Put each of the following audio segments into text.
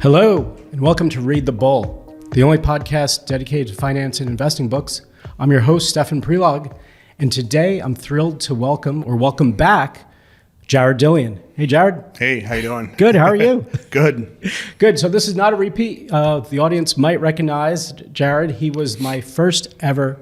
Hello, and welcome to Read the Bull, the only podcast dedicated to finance and investing books. I'm your host, Stefan Prelog, and today I'm thrilled to welcome back Jared Dillian. Hey, Jared. Hey, how you doing? Good, how are you? Good. Good, so this is not a repeat. The audience might recognize Jared. He was my first ever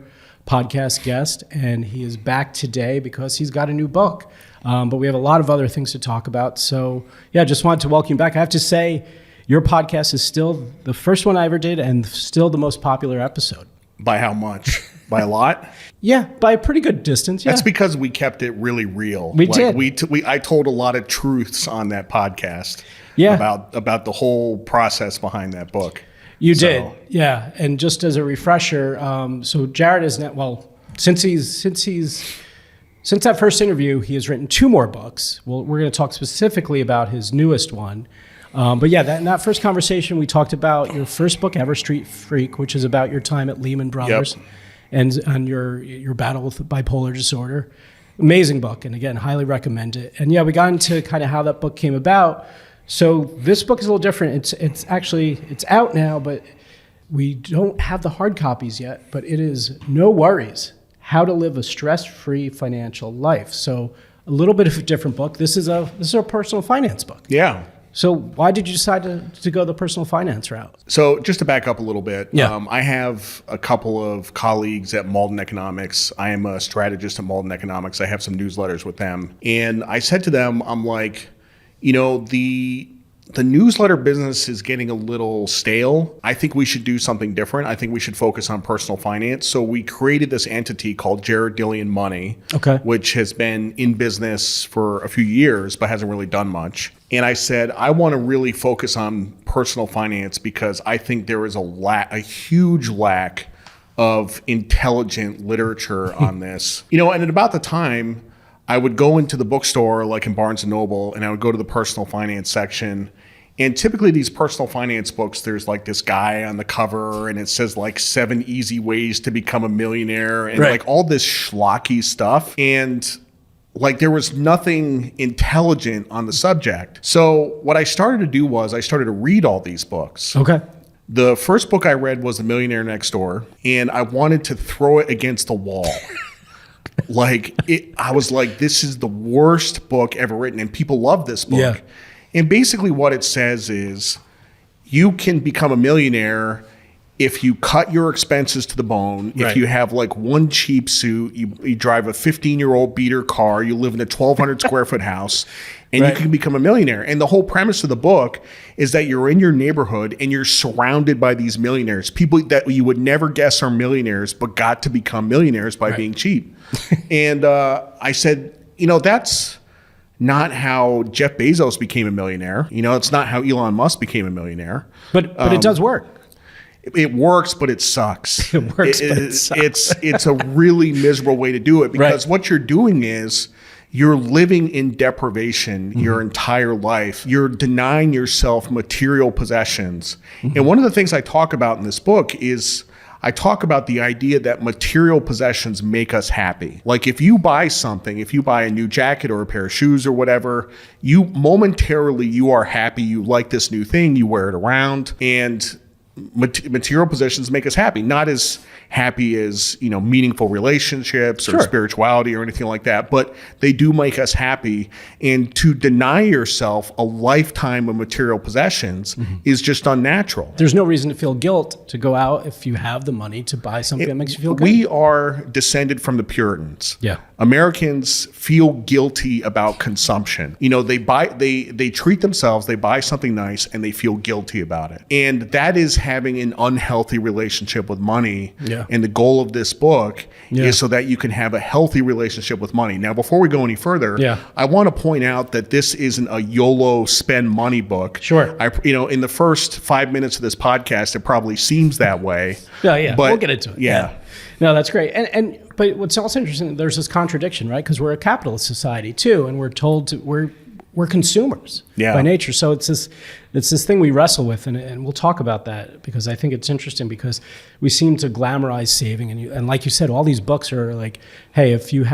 podcast guest, and he is back today because he's got a new book. But we have a lot of other things to talk about. So yeah, just wanted to welcome you back. I have to say, your podcast is still the first one I ever did and still the most popular episode. By how much? By a lot? Yeah, by a pretty good distance. Yeah. That's because we kept it really real. We did. I told a lot of truths on that podcast. Yeah. About the whole process behind that book. You did, yeah. And just as a refresher, so Jared is not, well, since that first interview, he has written 2 more books. Well, we're going to talk specifically about his newest one. But yeah, in that first conversation, we talked about your first book ever, Street Freak, which is about your time at Lehman Brothers. Yep. And your battle with bipolar disorder. Amazing book, and again, highly recommend it. And yeah, we got into kind of how that book came about. So this book is a little different. It's out now, but we don't have the hard copies yet. But it is No Worries: How to Live a Stress-Free Financial Life. So a little bit of a different book. This is a personal finance book. Yeah. So why did you decide to go the personal finance route? So just to back up a little bit, yeah. I have a couple of colleagues at Malden Economics. I am a strategist at Malden Economics. I have some newsletters with them. And I said to them, I'm like, the newsletter business is getting a little stale. I think we should do something different. I think we should focus on personal finance. So we created this entity called Jared Dillian Money, which has been in business for a few years, but hasn't really done much. And I said, I want to really focus on personal finance because I think there is a huge lack of intelligent literature on this. And at about the time, I would go into the bookstore, like in Barnes & Noble, and I would go to the personal finance section. And typically these personal finance books, there's like this guy on the cover and it says like 7 easy ways to become a millionaire and like all this schlocky stuff. And like there was nothing intelligent on the subject. So what I started to do was I started to read all these books. Okay. The first book I read was The Millionaire Next Door, and I wanted to throw it against the wall. I was like, this is the worst book ever written, and people love this book. Yeah. And basically what it says is you can become a millionaire if you cut your expenses to the bone, if you have like one cheap suit, you drive a 15-year-old beater car, you live in a 1,200 square foot house, and you can become a millionaire. And the whole premise of the book is that you're in your neighborhood and you're surrounded by these millionaires, people that you would never guess are millionaires, but got to become millionaires by being cheap. And I said, that's not how Jeff Bezos became a millionaire. It's not how Elon Musk became a millionaire. But it does work. It works, but it sucks. It works, but it sucks. It's a really miserable way to do it because what you're doing is you're living in deprivation your entire life. You're denying yourself material possessions. And one of the things I talk about in this book is I talk about the idea that material possessions make us happy. Like if you buy something, if you buy a new jacket or a pair of shoes or whatever, you are happy. You like this new thing, you wear it around, and material possessions make us happy, not as happy as meaningful relationships or spirituality or anything like that, but they do make us happy. And to deny yourself a lifetime of material possessions is just unnatural. There's no reason to feel guilt to go out if you have the money to buy something that makes you feel good. We are descended from the Puritans. Yeah. Americans feel guilty about consumption. They treat themselves, they buy something nice, and they feel guilty about it. And that is having an unhealthy relationship with money. Yeah. And the goal of this book is so that you can have a healthy relationship with money. Now, before we go any further, I want to point out that this isn't a YOLO spend money book. Sure. In the first 5 minutes of this podcast, it probably seems that way. Yeah. But we'll get into it. Yeah. No, that's great. But what's also interesting, there's this contradiction, right? Because we're a capitalist society too, and we're told we're consumers by nature. So it's It's this thing we wrestle with, and we'll talk about that because I think it's interesting because we seem to glamorize saving, and like you said, all these books are like, hey, if you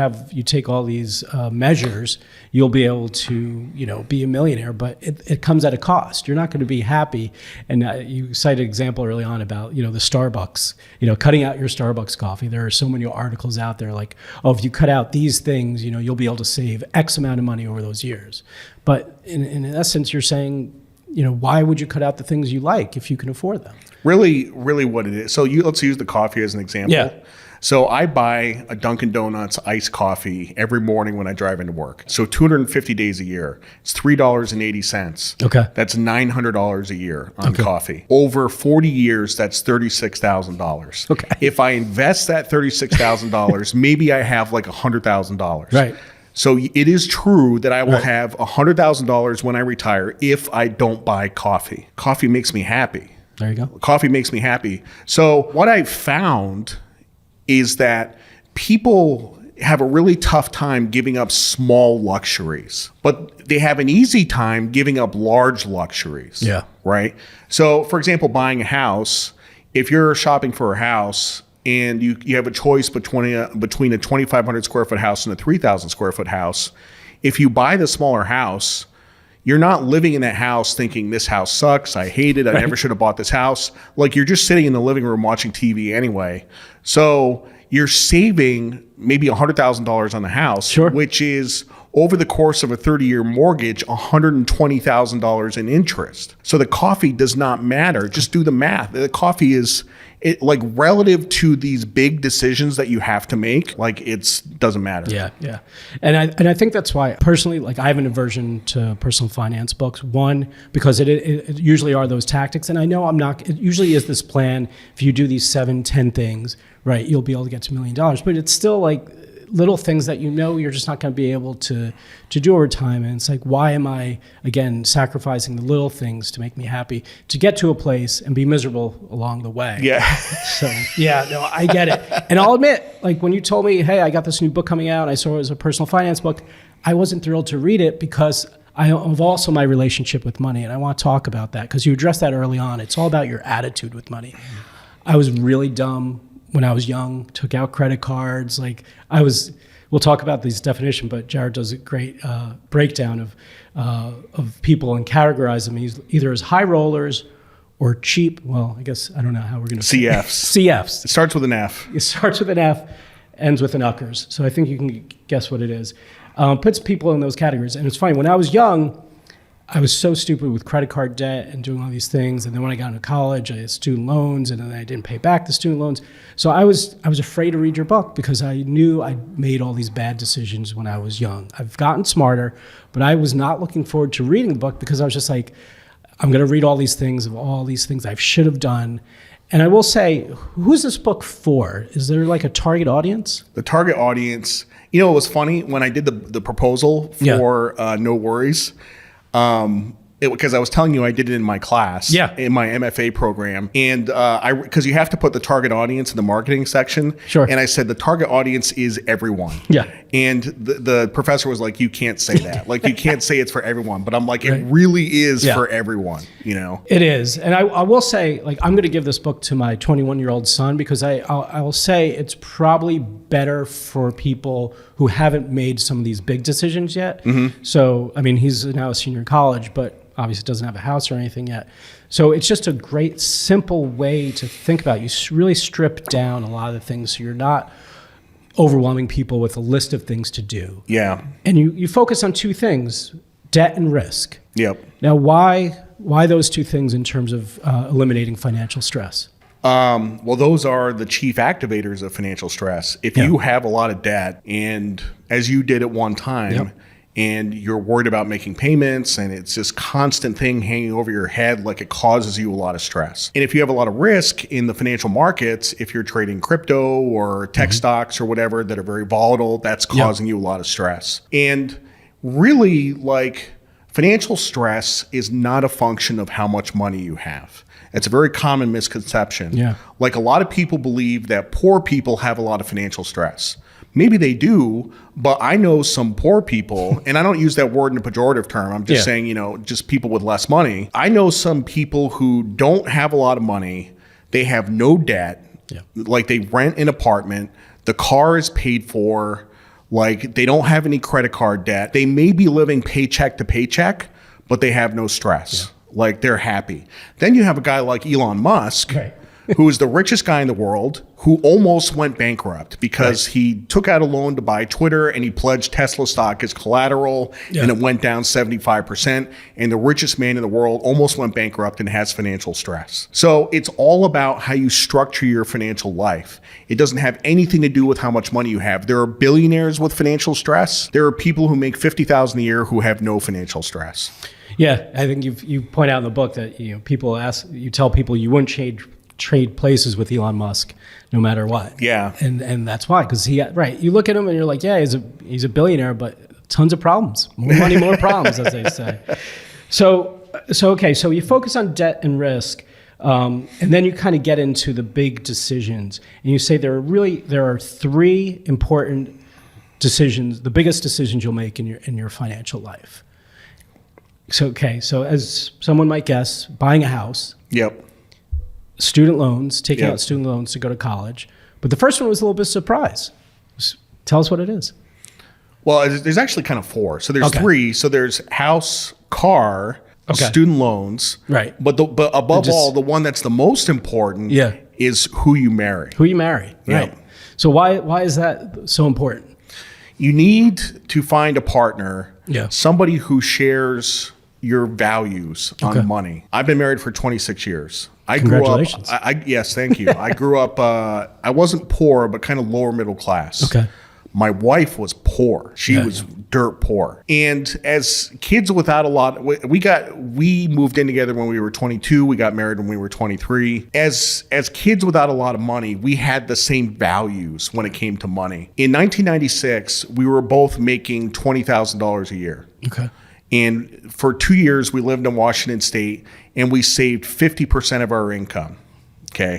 take all these measures, you'll be able to be a millionaire, but it comes at a cost. You're not going to be happy. And you cited an example early on about the Starbucks, cutting out your Starbucks coffee. There are so many articles out there like, oh, if you cut out these things, you'll be able to save X amount of money over those years. But in essence, you're saying, why would you cut out the things you like if you can afford them? Really what it is. So let's use the coffee as an example. Yeah. So I buy a Dunkin' Donuts iced coffee every morning when I drive into work. So 250 days a year. It's $3.80. Okay. That's $900 a year on coffee. Over 40 years, that's $36,000. Okay. If I invest that $36,000, maybe I have like $100,000. Right. So it is true that I will have $100,000 when I retire if I don't buy coffee. Coffee makes me happy. There you go. Coffee makes me happy. So what I've found is that people have a really tough time giving up small luxuries, but they have an easy time giving up large luxuries. Yeah. Right? So, for example, buying a house, if you're shopping for a house and you have a choice between a 2,500 square foot house and a 3,000 square foot house, if you buy the smaller house, you're not living in that house thinking this house sucks, I hate it, I never should have bought this house. Like you're just sitting in the living room watching TV anyway. So you're saving maybe $100,000 on the house, which is over the course of a 30-year mortgage, $120,000 in interest. So the coffee does not matter. Just do the math. The coffee is like relative to these big decisions that you have to make, like it doesn't matter. Yeah. And I think that's why personally, like I have an aversion to personal finance books. One, because it usually are those tactics. And I know it usually is this plan. If you do these 7-10 things, right, you'll be able to get to $1 million. But it's still like little things that you're just not going to be able to do over time. And it's like, why am I, again, sacrificing the little things to make me happy to get to a place and be miserable along the way? Yeah. So, yeah, no, I get it. And I'll admit, like when you told me, hey, I got this new book coming out, I saw it as a personal finance book, I wasn't thrilled to read it because of also my relationship with money. And I want to talk about that because you addressed that early on. It's all about your attitude with money. I was really dumb when I was young, took out credit cards. We'll talk about this definition, but Jared does a great breakdown of people and categorize them either as high rollers or cheap. Well, I guess, I don't know how we're going to CFs. CFs. It starts with an F. It starts with an F, ends with an uckers. So I think you can guess what it is. Puts people in those categories. And it's funny, when I was young, I was so stupid with credit card debt and doing all these things. And then when I got into college, I had student loans, and then I didn't pay back the student loans. So I was afraid to read your book because I knew I made all these bad decisions when I was young. I've gotten smarter, but I was not looking forward to reading the book because I was just like, I'm going to read all these things I should have done. And I will say, who's this book for? Is there like a target audience? The target audience, it was funny when I did the proposal for No Worries. Because I was telling you I did it in my class, in my MFA program, and because you have to put the target audience in the marketing section, and I said the target audience is everyone, and the professor was like, you can't say that, like you can't say it's for everyone, but I'm like, it really is for everyone, It is, and I will say, like, I'm going to give this book to my 21-year-old son because I will say it's probably better for people who haven't made some of these big decisions yet. Mm-hmm. So, I mean, he's now a senior in college, but obviously doesn't have a house or anything yet. So it's just a great, simple way to think about it. You really strip down a lot of the things so you're not overwhelming people with a list of things to do. Yeah. And you focus on two things, debt and risk. Yep. Now, why those two things in terms of eliminating financial stress? Well, those are the chief activators of financial stress. If you have a lot of debt, and as you did at one time, and you're worried about making payments, and it's this constant thing hanging over your head, like it causes you a lot of stress. And if you have a lot of risk in the financial markets, if you're trading crypto or tech stocks or whatever that are very volatile, that's causing you a lot of stress. And really, like, financial stress is not a function of how much money you have. It's a very common misconception. Yeah. Like, a lot of people believe that poor people have a lot of financial stress. Maybe they do, but I know some poor people, and I don't use that word in a pejorative term. I'm just saying, just people with less money. I know some people who don't have a lot of money. They have no debt. Yeah. Like they rent an apartment. The car is paid for. Like they don't have any credit card debt. They may be living paycheck to paycheck, but they have no stress. Yeah. Like they're happy. Then you have a guy like Elon Musk, who is the richest guy in the world, who almost went bankrupt because he took out a loan to buy Twitter and he pledged Tesla stock as collateral and it went down 75%. And the richest man in the world almost went bankrupt and has financial stress. So it's all about how you structure your financial life. It doesn't have anything to do with how much money you have. There are billionaires with financial stress. There are people who make $50,000 a year who have no financial stress. Yeah, I think you point out in the book that people ask, you tell people you wouldn't trade places with Elon Musk no matter what. Yeah. And that's why, because you look at him and you're like, yeah, he's a billionaire, but tons of problems. More money, more problems, as they say. So you focus on debt and risk, and then you kind of get into the big decisions. And you say there are three important decisions, the biggest decisions you'll make in your financial life. So as someone might guess, buying a house. Yep. Student loans, taking out student loans to go to college. But the first one was a little bit of a surprise. Tell us what it is. Well, there's actually kind of four. So there's three. So there's house, car, student loans. Right. But above all, the one that's the most important is who you marry. Who you marry. Right. So why is that so important? You need to find a partner, somebody who shares your values on money. I've been married for 26 years. Congratulations. Yes, thank you. I grew up, I wasn't poor, but kind of lower middle class. Okay. My wife was poor. She was dirt poor. And as kids without a lot, we moved in together when we were 22. We got married when we were 23. As kids without a lot of money, we had the same values when it came to money. In 1996, we were both making $20,000 a year. Okay. And for 2 years, we lived in Washington State, and we saved 50% of our income. Okay.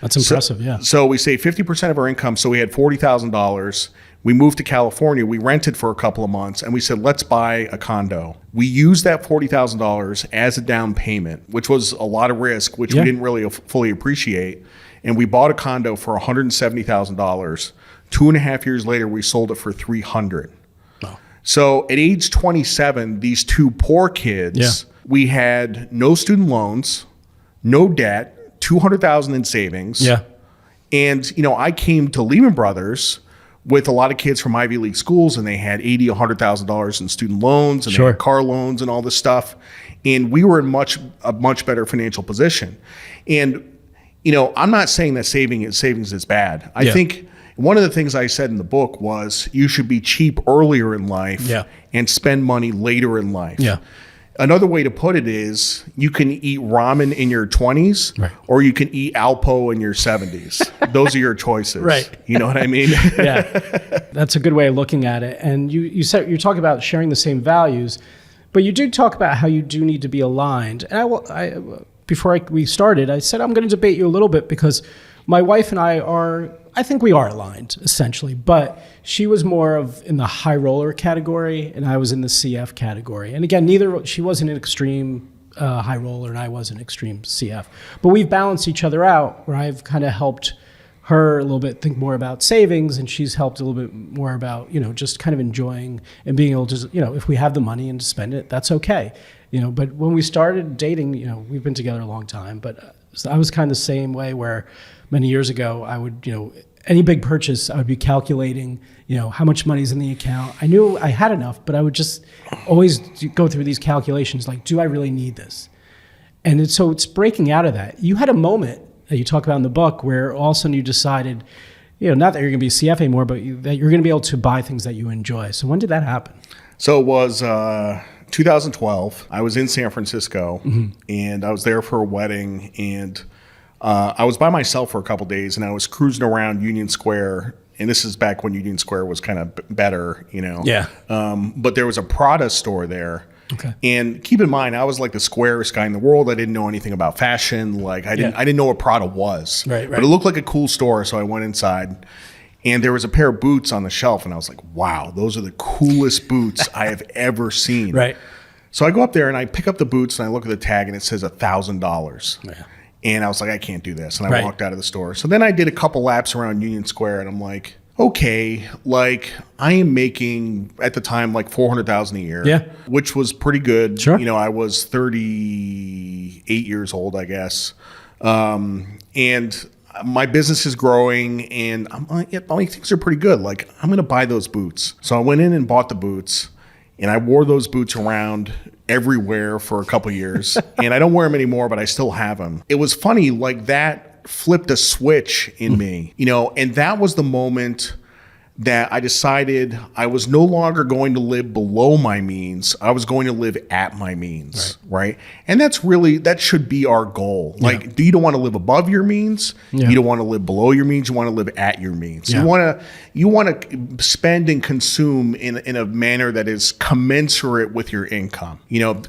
That's impressive. So we saved 50% of our income. So we had $40,000. We moved to California. We rented for a couple of months, and we said, let's buy a condo. We used that $40,000 as a down payment, which was a lot of risk, which we didn't really fully appreciate. And we bought a condo for $170,000. 2.5 years later, we sold it for $300,000. So at age 27, these two poor kids, we had no student loans, no debt, $200,000 in savings. Yeah. And, I came to Lehman Brothers with a lot of kids from Ivy League schools, and they had $80,000, $100,000 in student loans, and they had car loans and all this stuff. And we were in a much better financial position. And, I'm not saying that savings is bad. I think one of the things I said in the book was you should be cheap earlier in life and spend money later in life. Yeah. Another way to put it is you can eat ramen in your 20s or you can eat Alpo in your 70s. Those are your choices. Right. You know what I mean? That's a good way of looking at it. And you talk about sharing the same values, but you do talk about how you do need to be aligned. And before we started, I said I'm going to debate you a little bit because my wife and I think we are aligned, essentially, but she was more in the high roller category, and I was in the CF category. And again, she wasn't an extreme high roller, and I wasn't extreme CF. But we've balanced each other out, where I've kind of helped her a little bit think more about savings, and she's helped a little bit more about, just kind of enjoying and being able to, if we have the money and to spend it, that's okay. But when we started dating, we've been together a long time, but I was kind of the same way where many years ago, I would, any big purchase, I would be calculating, how much money's in the account. I knew I had enough, but I would just always go through these calculations, like, do I really need this? And it's breaking out of that. You had a moment that you talk about in the book where all of a sudden you decided, not that you're going to be a CF anymore, but that you're going to be able to buy things that you enjoy. So when did that happen? So it was 2012. I was in San Francisco, and I was there for a wedding, and I was by myself for a couple of days, and I was cruising around Union Square, and this is back when Union Square was kind of better, Yeah. But there was a Prada store there. Okay. And keep in mind, I was like the squarest guy in the world. I didn't know anything about fashion. Like I didn't know what Prada was. Right. But it looked like a cool store, so I went inside. And there was a pair of boots on the shelf, and I was like, wow, those are the coolest boots I have ever seen. Right. So I go up there and I pick up the boots and I look at the tag and it says $1,000. Yeah. And I was like, I can't do this. And I walked out of the store. So then I did a couple laps around Union Square and I'm like, okay, like I am making at the time like $400,000 a year, which was pretty good. Sure. I was 38 years old, I guess. And my business is growing and I'm like, things are pretty good. Like I'm going to buy those boots. So I went in and bought the boots and I wore those boots around everywhere for a couple years. And I don't wear them anymore, but I still have them. It was funny, like that flipped a switch in me, and that was the moment that I decided I was no longer going to live below my means. I was going to live at my means, right? And that should be our goal. Like, you don't want to live above your means. You don't want to live below your means. You want to live at your means. You want to spend and consume in a manner that is commensurate with your income,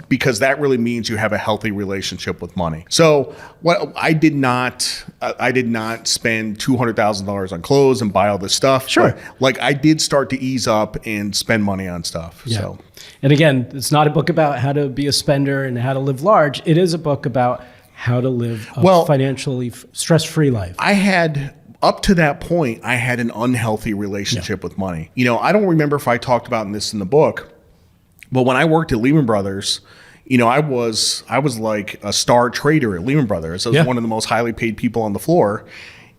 because that really means you have a healthy relationship with money. So I did not spend $200,000 on clothes and buy all this stuff. Sure. Like I did start to ease up and spend money on stuff. Yeah. So, and again, it's not a book about how to be a spender and how to live large. It is a book about how to live a financially stress-free life. Up to that point, I had an unhealthy relationship with money. I don't remember if I talked about this in the book, but when I worked at Lehman Brothers, I was like a star trader at Lehman Brothers. I was one of the most highly paid people on the floor.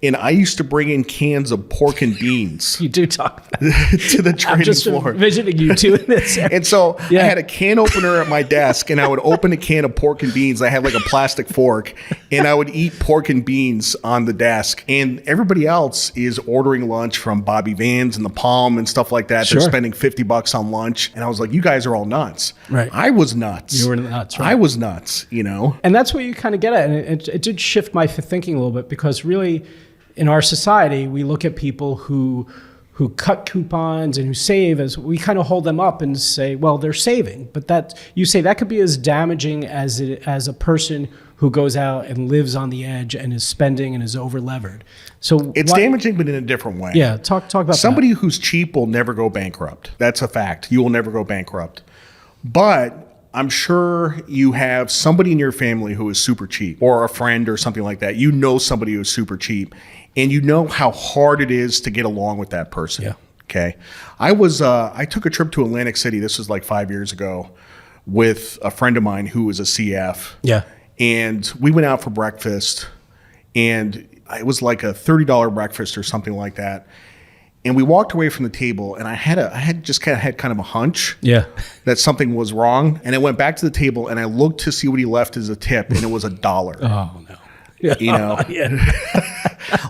And I used to bring in cans of pork and beans. You do talk about to the trading I'm just floor. Envisioning you doing this. And so I had a can opener at my desk, and I would open a can of pork and beans. I had like a plastic fork, and I would eat pork and beans on the desk. And everybody else is ordering lunch from Bobby Van's and the Palm and stuff like that. Sure. They're spending $50 on lunch. And I was like, you guys are all nuts. Right. I was nuts. You were nuts, right? I was nuts, And that's what you kind of get at. And it did shift my thinking a little bit, because really, in our society, we look at people who cut coupons and who save as we kind of hold them up and say, well, they're saving. But you say that could be as damaging as a person who goes out and lives on the edge and is spending and is over levered. So it's damaging, but in a different way. Yeah, talk about somebody who's cheap will never go bankrupt. That's a fact. You will never go bankrupt. But I'm sure you have somebody in your family who is super cheap, or a friend or something like that. Somebody who's super cheap, and you know how hard it is to get along with that person. Yeah. Okay. I took a trip to Atlantic City. This was like 5 years ago with a friend of mine who was a CF. Yeah. And we went out for breakfast, and it was like a $30 breakfast or something like that. And we walked away from the table, and I had just kind of a hunch that something was wrong. And I went back to the table, and I looked to see what he left as a tip, and it was $1. Oh no!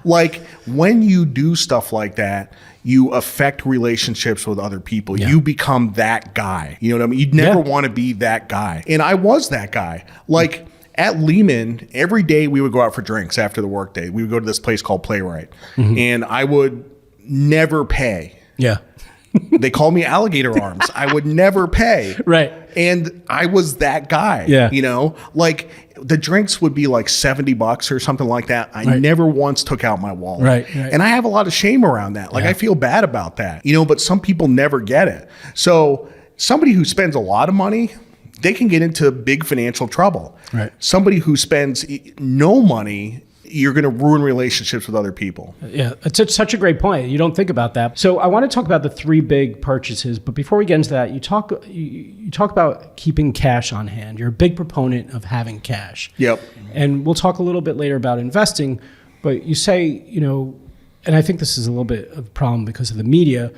Like when you do stuff like that, you affect relationships with other people. You become that guy. You know what I mean? You'd never want to be that guy. And I was that guy. Like at Lehman, every day we would go out for drinks after the workday. We would go to this place called Playwright, and I would never pay. Yeah. They call me alligator arms. I would never pay. Right. And I was that guy. Yeah. Like the drinks would be like $70 or something like that. I never once took out my wallet. Right. And I have a lot of shame around that. Like I feel bad about that, but some people never get it. So somebody who spends a lot of money, they can get into big financial trouble. Right. Somebody who spends no money, you're going to ruin relationships with other people. Yeah, it's such a great point. You don't think about that. So I want to talk about the 3 big purchases, but before we get into that, you talk about keeping cash on hand. You're a big proponent of having cash. Yep. And we'll talk a little bit later about investing, but you say, and I think this is a little bit of a problem because of the media,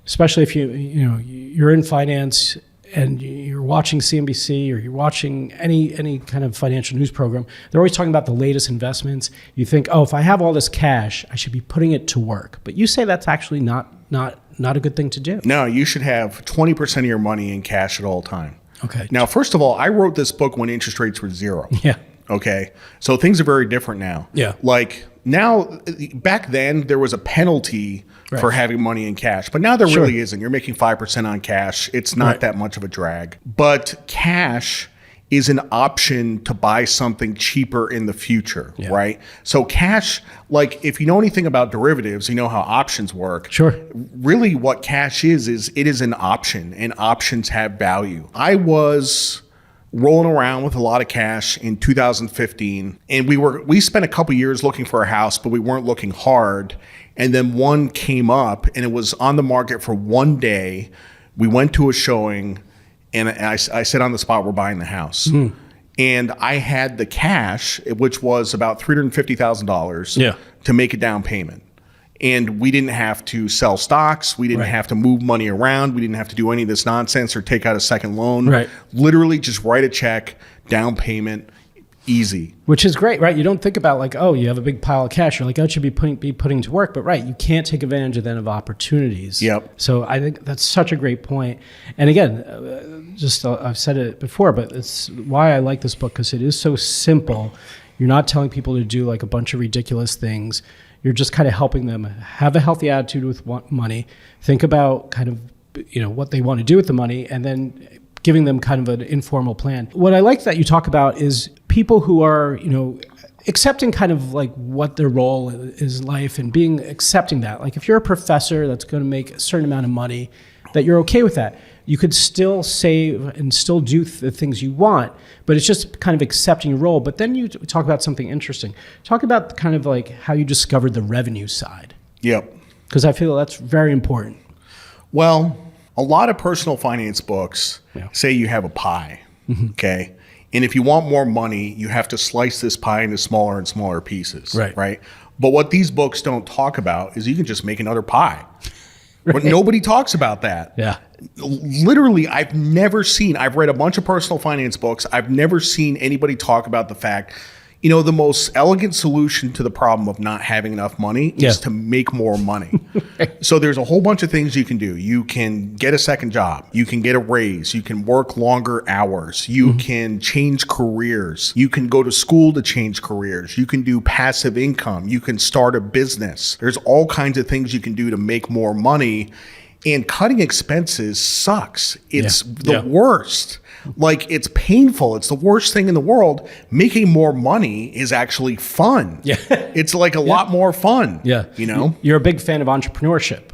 especially if you're in finance and you're watching CNBC or you're watching any kind of financial news program, they're always talking about the latest investments. You think, oh, if I have all this cash, I should be putting it to work. But you say that's actually not a good thing to do. No, you should have 20% of your money in cash at all time. Okay. Now, first of all, I wrote this book when interest rates were 0. Yeah. Okay. So things are very different now. Yeah. Like now, back then, there was a penalty for having money in cash. But now there really isn't. You're making 5% on cash. It's not that much of a drag. But cash is an option to buy something cheaper in the future, right? So cash, like if you know anything about derivatives, you know how options work. Sure. Really what cash is it is an option, and options have value. I was rolling around with a lot of cash in 2015, and we spent a couple years looking for a house, but we weren't looking hard. And then one came up, and it was on the market for one day. We went to a showing, and I said on the spot, we're buying the house. And I had the cash, which was about $350,000 to make a down payment. And we didn't have to sell stocks. We didn't have to move money around. We didn't have to do any of this nonsense or take out a second loan. Literally just write a check, down payment, easy. Which is great, right? You don't think about like, oh, you have a big pile of cash. You're like, oh, it should be putting to work. But right, you can't take advantage of then of opportunities. So I think that's such a great point. And again, I've said it before, but it's why I like this book, because it is so simple. You're not telling people to do like a bunch of ridiculous things. You're just kind of helping them have a healthy attitude with money, think about kind of, what they want to do with the money, and then giving them kind of an informal plan. What I like that you talk about is people who are, accepting kind of like what their role is in life and accepting that. Like if you're a professor that's going to make a certain amount of money, that you're okay with that. You could still save and still do the things you want, but it's just kind of accepting your role. But then you talk about something interesting. Talk about kind of like how you discovered the revenue side. Because I feel that's very important. Well, a lot of personal finance books say you have a pie, okay? And if you want more money, you have to slice this pie into smaller and smaller pieces, right? But what these books don't talk about is you can just make another pie. But nobody talks about that. Literally, I've read a bunch of personal finance books. I've never seen anybody talk about the fact, the most elegant solution to the problem of not having enough money is to make more money. So there's a whole bunch of things you can do. You can get a second job. You can get a raise. You can work longer hours. You can change careers. You can go to school to change careers. You can do passive income. You can start a business. There's all kinds of things you can do to make more money. And cutting expenses sucks. It's the worst. Like, it's painful. It's the worst thing in the world. Making more money is actually fun. It's like a lot more fun. You're a big fan of entrepreneurship.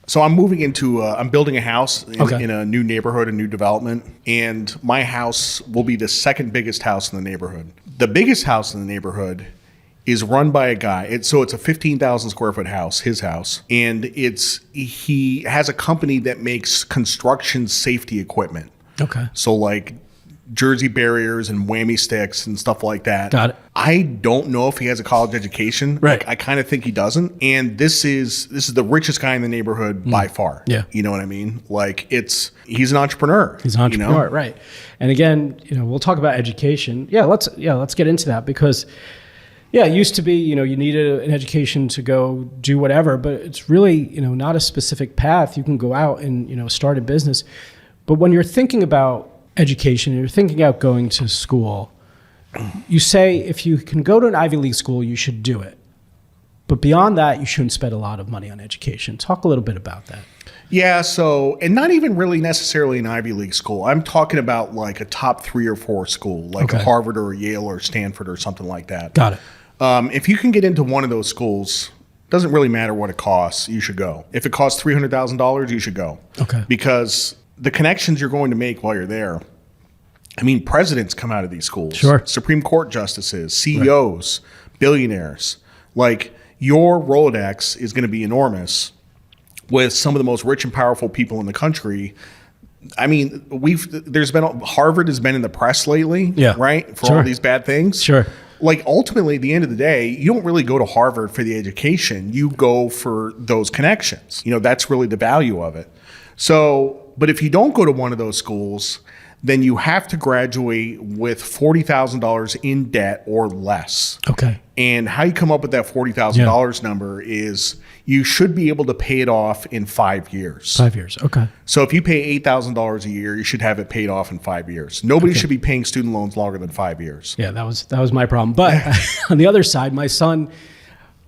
So I'm moving into, I'm building a house in a new neighborhood, a new development. And my house will be the second biggest house in the neighborhood. The biggest house in the neighborhood is run by a guy. It's a 15,000 square foot house, his house. And he has a company that makes construction safety equipment. So like jersey barriers and whammy sticks and stuff like that. Got it. I don't know if he has a college education. I kind of think he doesn't. And this is the richest guy in the neighborhood by far. You know what I mean? Like he's an entrepreneur. He's an entrepreneur, right. And again, we'll talk about education. Let's get into that, because it used to be, you needed an education to go do whatever, but it's really, not a specific path. You can go out and, start a business. But when you're thinking about education, and you're thinking about going to school, you say if you can go to an Ivy League school, you should do it. But beyond that, you shouldn't spend a lot of money on education. Talk a little bit about that. And not even really necessarily an Ivy League school. I'm talking about like a top 3 or 4 school, like a Harvard or a Yale or Stanford or something like that. Got it. If you can get into one of those schools, doesn't really matter what it costs, you should go. If it costs $300,000, you should go. Because the connections you're going to make while you're there, I mean, presidents come out of these schools. Supreme Court justices, CEOs, billionaires. Like, your Rolodex is going to be enormous with some of the most rich and powerful people in the country. I mean, Harvard has been in the press lately, right? For all these bad things. Like, ultimately, at the end of the day, you don't really go to Harvard for the education. You go for those connections. That's really the value of it. So, but if you don't go to one of those schools, then you have to graduate with $40,000 in debt or less. And how you come up with that $40,000 number is you should be able to pay it off in 5 years. 5 years, So if you pay $8,000 a year, you should have it paid off in 5 years. Nobody should be paying student loans longer than 5 years. That was my problem. But on the other side, my son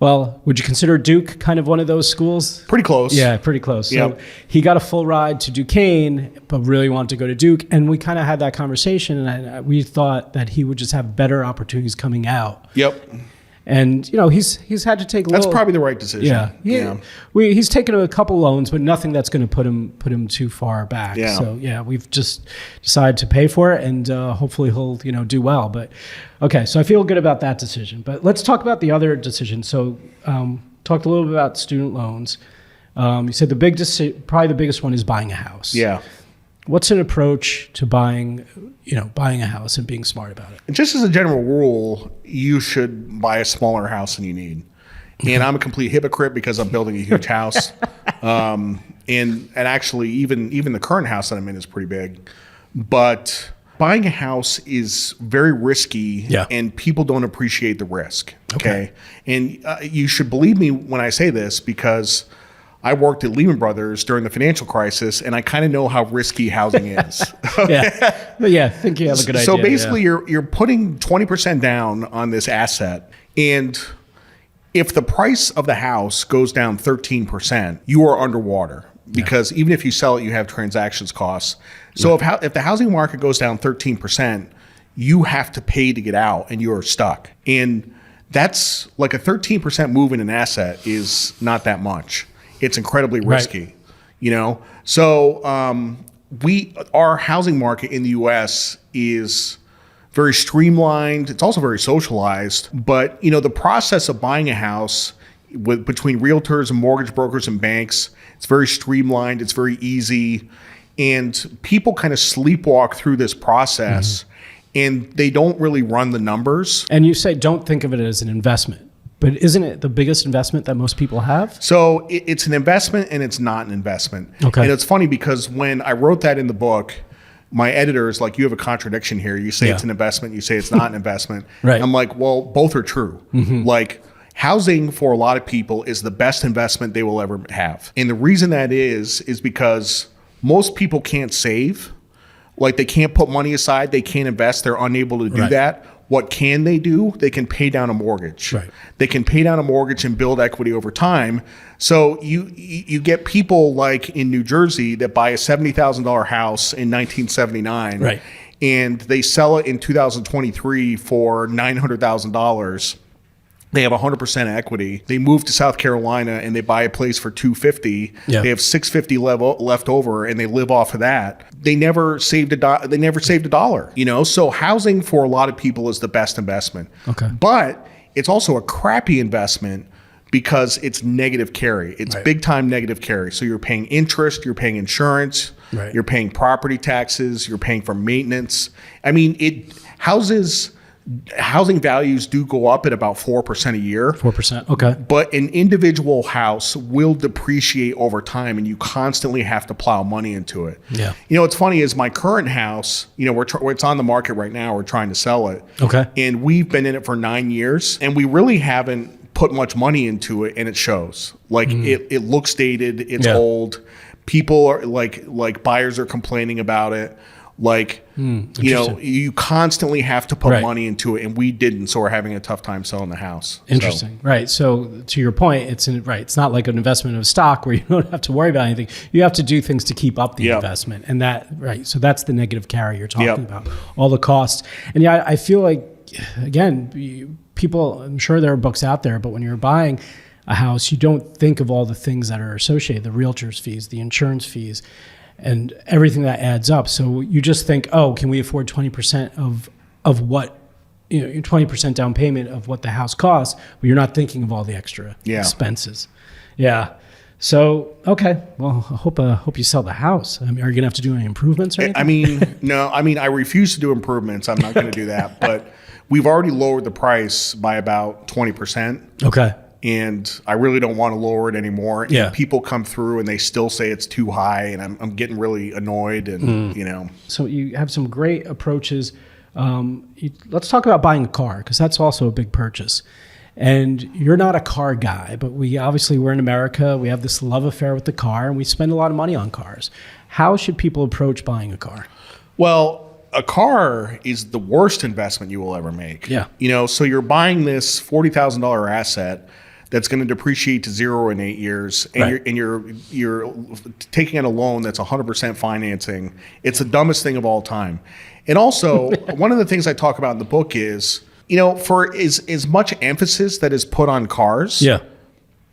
Well, would you consider Duke kind of one of those schools? Pretty close. Yeah, pretty close. So Yep. he got a full ride to Duquesne, but really wanted to go to Duke. And we kind of had that conversation, and we thought that he would just have better opportunities coming out. Yep. And, he's had to take a That's little... probably the right decision. Yeah. He's taken a couple loans, but nothing that's going to put him too far back. Yeah. So, we've just decided to pay for it, and hopefully he'll, do well. But, okay, so I feel good about that decision. But let's talk about the other decision. So, talked a little bit about student loans. You said probably the biggest one is buying a house. Yeah. What's an approach to buying a house and being smart about it? And just as a general rule, you should buy a smaller house than you need. And I'm a complete hypocrite because I'm building a huge house. And actually, even the current house that I'm in is pretty big. But buying a house is very risky, and people don't appreciate the risk. Okay. And you should believe me when I say this, because I worked at Lehman Brothers during the financial crisis, and I kind of know how risky housing is. I think you have a good idea. So basically, you're putting 20% down on this asset, and if the price of the house goes down 13%, you are underwater, because even if you sell it, you have transactions costs. So if the housing market goes down 13%, you have to pay to get out, and you are stuck. And that's like a 13% move in an asset is not that much. It's incredibly risky, So our housing market in the U.S. is very streamlined. It's also very socialized. But the process of buying a house between realtors and mortgage brokers and banks, it's very streamlined. It's very easy, and people kind of sleepwalk through this process, and they don't really run the numbers. And you say don't think of it as an investment. But isn't it the biggest investment that most people have? So it's an investment, and it's not an investment. Okay. And it's funny because when I wrote that in the book, my editor is like, you have a contradiction here. You say it's an investment. You say it's not an investment. Right. I'm like, well, both are true. Like, housing for a lot of people is the best investment they will ever have. And the reason that is because most people can't save. Like, they can't put money aside. They can't invest. They're unable to do that. What can they do? They can pay down a mortgage. Right. They can pay down a mortgage and build equity over time. So you get people like in New Jersey that buy a $70,000 house in 1979, right, and they sell it in 2023 for $900,000. They have 100% equity. They move to South Carolina and they buy a place for $250,000. Yeah. They have $650,000 left over, and they live off of that. They never saved a dollar. So housing for a lot of people is the best investment. Okay. But it's also a crappy investment because it's negative carry. It's big time negative carry. So you're paying interest, you're paying insurance, you're paying property taxes, you're paying for maintenance. I mean, housing values do go up at about 4% a year. 4%. Okay. But an individual house will depreciate over time, and you constantly have to plow money into it. Yeah. What's funny is my current house, it's on the market right now. We're trying to sell it. Okay. And we've been in it for 9 years, and we really haven't put much money into it, and it shows. Like, it looks dated. It's old. People are like buyers are complaining about it. Like, you constantly have to put money into it, and we didn't, so we're having a tough time selling the house. Interesting. Right. So to your point, it's not like an investment of stock where you don't have to worry about anything. You have to do things to keep up the investment. And so that's the negative carry you're talking about, all the costs. And I feel like, again, people, I'm sure there are books out there, but when you're buying a house, you don't think of all the things that are associated, the realtor's fees, the insurance fees, and everything that adds up. So you just think, oh, can we afford 20% of what, 20% down payment of what the house costs? But you're not thinking of all the extra expenses. Yeah. So, okay. Well, I hope you sell the house. I mean, are you going to have to do any improvements or anything? No. I refuse to do improvements. I'm not going to do that. But we've already lowered the price by about 20%. Okay. And I really don't want to lower it anymore. Yeah. And people come through and they still say it's too high, and I'm getting really annoyed. And So you have some great approaches. Let's talk about buying a car, because that's also a big purchase. And you're not a car guy, but we're in America. We have this love affair with the car, and we spend a lot of money on cars. How should people approach buying a car? Well, a car is the worst investment you will ever make. Yeah. So you're buying this $40,000 asset that's going to depreciate to 0 in 8 years, and you're taking out a loan that's 100% financing. It's the dumbest thing of all time. And also, one of the things I talk about in the book is, for as much emphasis that is put on cars,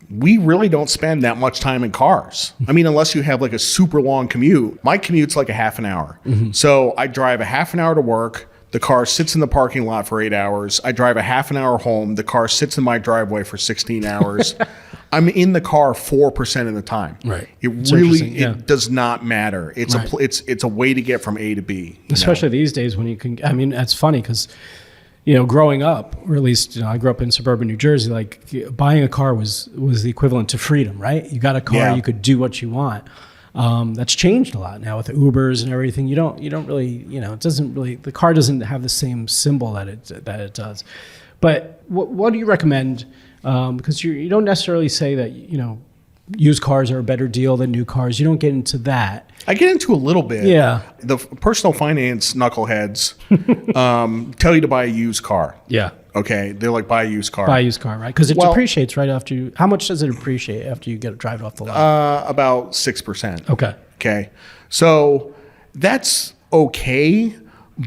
we really don't spend that much time in cars. I mean, unless you have like a super long commute. My commute's like a half an hour. So I drive a half an hour to work. The car sits in the parking lot for 8 hours. I drive a half an hour home. The car sits in my driveway for 16 hours. I'm in the car 4% of the time. Right. It does not matter. It's it's a way to get from A to B. Especially these days when you can. I mean, that's funny because, growing up, or at least I grew up in suburban New Jersey. Like buying a car was the equivalent to freedom, right? You got a car, you could do what you want. That's changed a lot now with the Ubers and everything. You don't really, it doesn't really, the car doesn't have the same symbol that it does. But what do you recommend? Because you don't necessarily say that, used cars are a better deal than new cars. You don't get into that. I get into a little bit. Yeah. The personal finance knuckleheads tell you to buy a used car. Yeah. Okay. They're like, buy a used car. Buy a used car, right? Because it depreciates right after you. How much does it appreciate after you drive it off the lot? About 6%. Okay. Okay. So that's okay,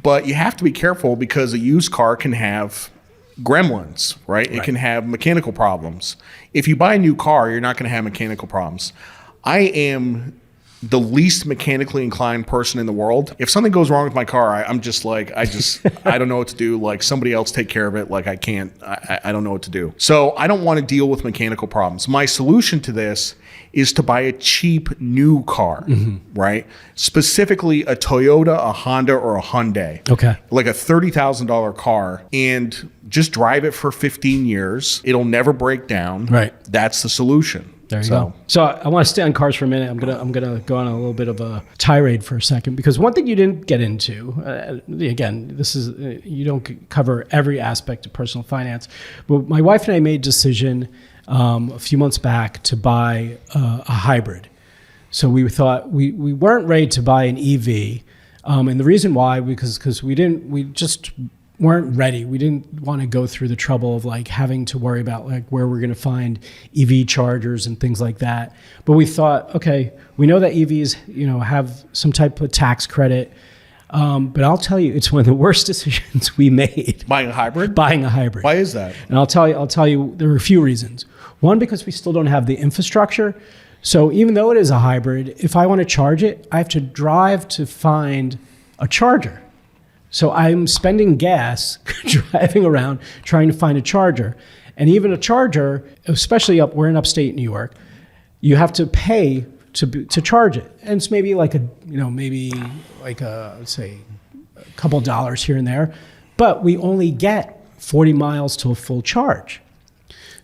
but you have to be careful because a used car can have gremlins, right? It can have mechanical problems. If you buy a new car, you're not going to have mechanical problems. I am the least mechanically inclined person in the world. If something goes wrong with my car, I'm just like, I don't know what to do. Like, somebody else take care of it. Like, I don't know what to do. So I don't want to deal with mechanical problems. My solution to this is to buy a cheap new car, right? Specifically a Toyota, a Honda, or a Hyundai. Okay. Like a $30,000 car, and just drive it for 15 years. It'll never break down. Right. That's the solution. There you go. So I want to stay on cars for a minute. I'm gonna go on a little bit of a tirade for a second, because one thing you didn't get into, again, this is you don't cover every aspect of personal finance, but my wife and I made a decision a few months back to buy a hybrid. So we thought we weren't ready to buy an EV, and the reason why, because we just weren't ready. We didn't want to go through the trouble of like having to worry about like where we're going to find EV chargers and things like that. But we thought, okay, we know that EVs, have some type of tax credit. But I'll tell you, it's one of the worst decisions we made. Buying a hybrid? Buying a hybrid. Why is that? And I'll tell you, there are a few reasons. One, because we still don't have the infrastructure. So even though it is a hybrid, if I want to charge it, I have to drive to find a charger. So I'm spending gas driving around trying to find a charger. And even a charger, especially we're in upstate New York, you have to pay to charge it. And it's maybe like let's say a couple dollars here and there, but we only get 40 miles to a full charge.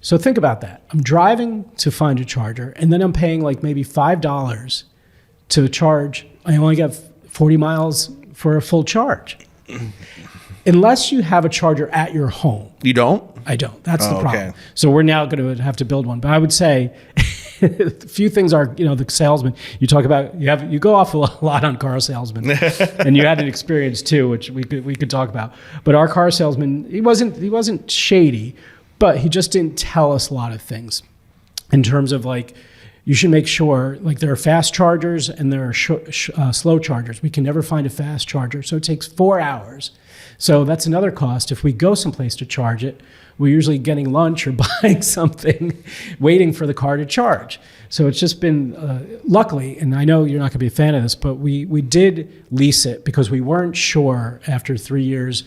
So think about that. I'm driving to find a charger, and then I'm paying like maybe $5 to charge. I only get 40 miles for a full charge. Unless you have a charger at your home. You don't? I don't. That's the problem. Okay. So we're now going to have to build one. But I would say a few things are, the salesman. You talk about, you go off a lot on car salesmen. And you had an experience too, which we could talk about. But our car salesman, he wasn't shady, but he just didn't tell us a lot of things in terms of like, you should make sure, like there are fast chargers and there are slow chargers. We can never find a fast charger, so it takes 4 hours. So that's another cost. If we go someplace to charge it, we're usually getting lunch or buying something, waiting for the car to charge. So it's just been, luckily, and I know you're not going to be a fan of this, but we did lease it because we weren't sure after 3 years,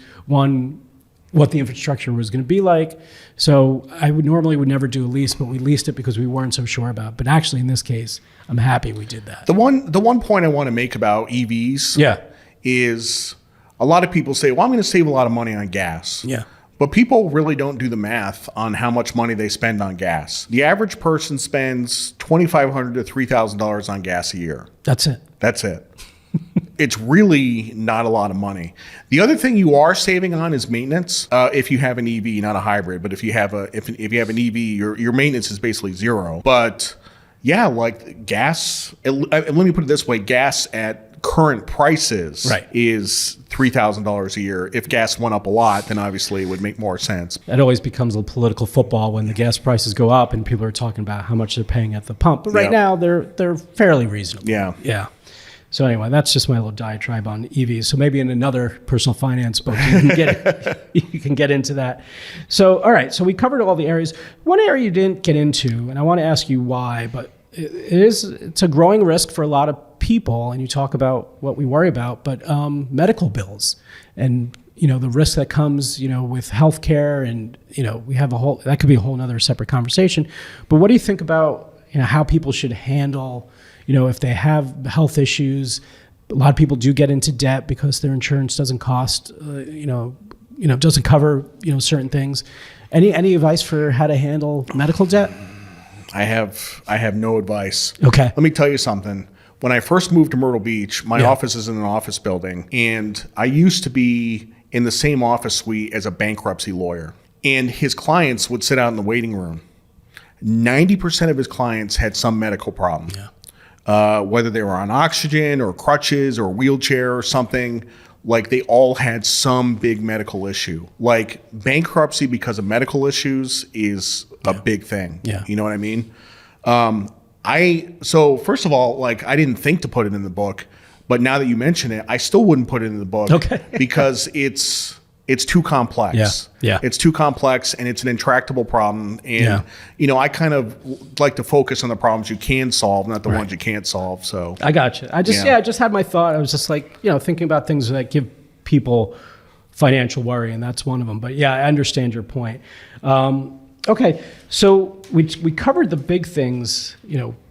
what the infrastructure was going to be like. So I would never do a lease, but we leased it because we weren't so sure about it. But actually in this case, I'm happy we did that. The one point I want to make about EVs is a lot of people say, well, I'm going to save a lot of money on gas. Yeah. But people really don't do the math on how much money they spend on gas. The average person spends $2,500 to $3,000 on gas a year. That's it. It's really not a lot of money. The other thing you are saving on is maintenance. If you have an EV, not a hybrid, but if you have an EV, your maintenance is basically zero. But yeah, like gas. Let me put it this way: gas at current prices Right. is $3,000 a year. If gas went up a lot, then obviously it would make more sense. It always becomes a political football when the gas prices go up and people are talking about how much they're paying at the pump. But right now they're fairly reasonable. Yeah. Yeah. So anyway, that's just my little diatribe on EVs. So maybe in another personal finance book you can get into that. So all right, so we covered all the areas. One area you didn't get into, and I want to ask you why, but it's a growing risk for a lot of people, and you talk about what we worry about, but medical bills and the risk that comes with healthcare, and we have that could be a whole nother separate conversation. But what do you think about how people should handle if they have health issues? A lot of people do get into debt because their insurance doesn't cost doesn't cover certain things. Any advice for how to handle medical debt? I have no advice. Okay. Let me tell you something. When I first moved to Myrtle Beach, my office is in an office building, and I used to be in the same office suite as a bankruptcy lawyer. And his clients would sit out in the waiting room. 90% of his clients had some medical problem. Yeah. Whether they were on oxygen or crutches or wheelchair or something, like they all had some big medical issue. Like bankruptcy because of medical issues is a big thing. Yeah. You know what I mean? So first of all, like I didn't think to put it in the book, but now that you mention it, I still wouldn't put it in the book. Okay. Because it's too complex. Yeah. It's too complex and it's an intractable problem. And, I kind of like to focus on the problems you can solve, not the ones you can't solve. So I got you. I just had my thought. I was just like, thinking about things that give people financial worry, and that's one of them. But yeah, I understand your point. Okay. So we covered the big things,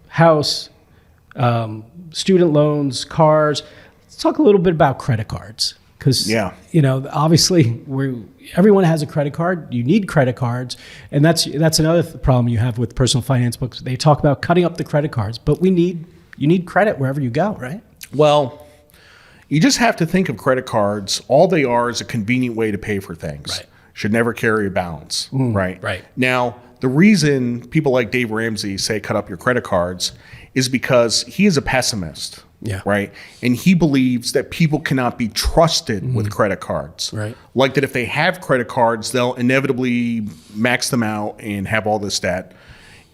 house, student loans, cars. Let's talk a little bit about credit cards. Because, obviously everyone has a credit card. You need credit cards. And that's another problem you have with personal finance books. They talk about cutting up the credit cards, but you need credit wherever you go, right? Well, you just have to think of credit cards. All they are is a convenient way to pay for things. Right. Should never carry a balance, right? Right. Now, the reason people like Dave Ramsey say cut up your credit cards is because he is a pessimist. Yeah. Right. And he believes that people cannot be trusted with credit cards. Right. Like that if they have credit cards, they'll inevitably max them out and have all this debt.